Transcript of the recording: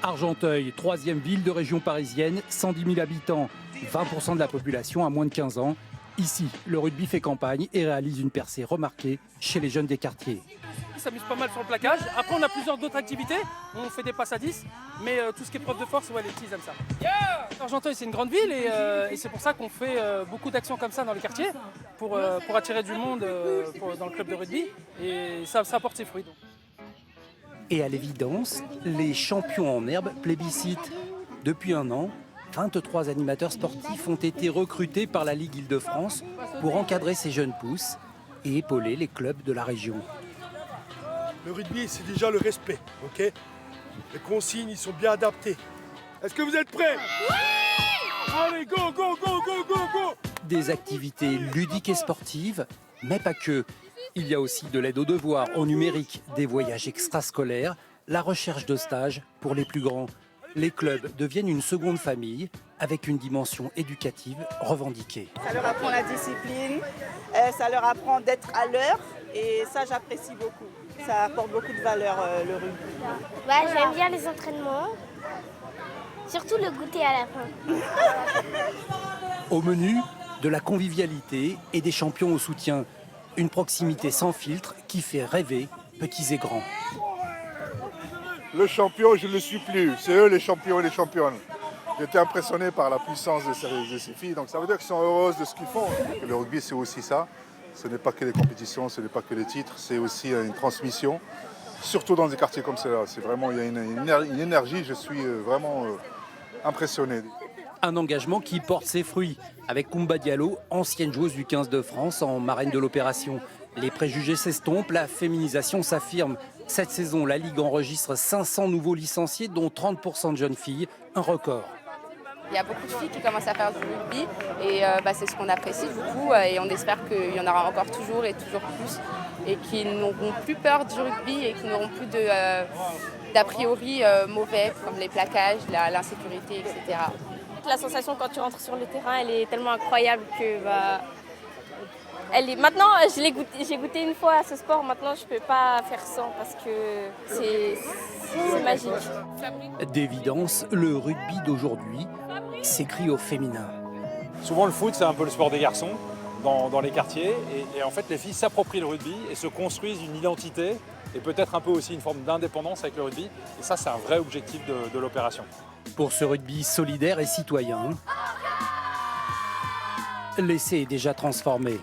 Argenteuil, troisième ville de région parisienne, 110 000 habitants, 20% de la population à moins de 15 ans. Ici, le rugby fait campagne et réalise une percée remarquée chez les jeunes des quartiers. Ils s'amusent pas mal sur le plaquage. Après, on a plusieurs d'autres activités. On fait des passes à 10, mais tout ce qui est preuve de force, ouais, les petits aiment ça. Argenteuil, c'est une grande ville et c'est pour ça qu'on fait beaucoup d'actions comme ça dans les quartiers pour attirer du monde dans le club de rugby. Et ça porte ses fruits. Donc. Et à l'évidence, les champions en herbe plébiscitent. Depuis un an, 23 animateurs sportifs ont été recrutés par la Ligue Île-de-France pour encadrer ces jeunes pousses et épauler les clubs de la région. Le rugby, c'est déjà le respect, ok? Les consignes, ils sont bien adaptés. Est-ce que vous êtes prêts? Oui! Allez, go, go, go, go, go, go! Des activités ludiques et sportives, mais pas que. Il y a aussi de l'aide aux devoirs, au numérique, des voyages extrascolaires, la recherche de stages pour les plus grands. Les clubs deviennent une seconde famille avec une dimension éducative revendiquée. Ça leur apprend la discipline, ça leur apprend d'être à l'heure et ça j'apprécie beaucoup. Ça apporte beaucoup de valeur le rugby. Ouais, j'aime bien les entraînements, surtout le goûter à la fin. Au menu, de la convivialité et des champions au soutien. Une proximité sans filtre qui fait rêver petits et grands. Le champion, je ne le suis plus. C'est eux les champions et les championnes. J'étais impressionné par la puissance de ces filles. Donc ça veut dire qu'elles sont heureuses de ce qu'ils font. Le rugby, c'est aussi ça. Ce n'est pas que les compétitions, ce n'est pas que les titres. C'est aussi une transmission. Surtout dans des quartiers comme cela. C'est vraiment, il y a une énergie. Je suis vraiment impressionné. Un engagement qui porte ses fruits, avec Koumba Diallo, ancienne joueuse du 15 de France en marraine de l'opération. Les préjugés s'estompent, la féminisation s'affirme. Cette saison, la Ligue enregistre 500 nouveaux licenciés, dont 30% de jeunes filles, un record. Il y a beaucoup de filles qui commencent à faire du rugby et c'est ce qu'on apprécie du coup et on espère qu'il y en aura encore toujours et toujours plus et qu'ils n'auront plus peur du rugby et qu'ils n'auront plus d'a priori mauvais comme les plaquages, l'insécurité, etc. La sensation quand tu rentres sur le terrain, elle est tellement incroyable que maintenant j'ai goûté une fois à ce sport, maintenant je peux pas faire sans parce que c'est magique. D'évidence, le rugby d'aujourd'hui s'écrit au féminin. Souvent le foot c'est un peu le sport des garçons dans les quartiers et en fait les filles s'approprient le rugby et se construisent une identité et peut-être un peu aussi une forme d'indépendance avec le rugby et ça c'est un vrai objectif de l'opération. Pour ce rugby solidaire et citoyen, l'essai est déjà transformé.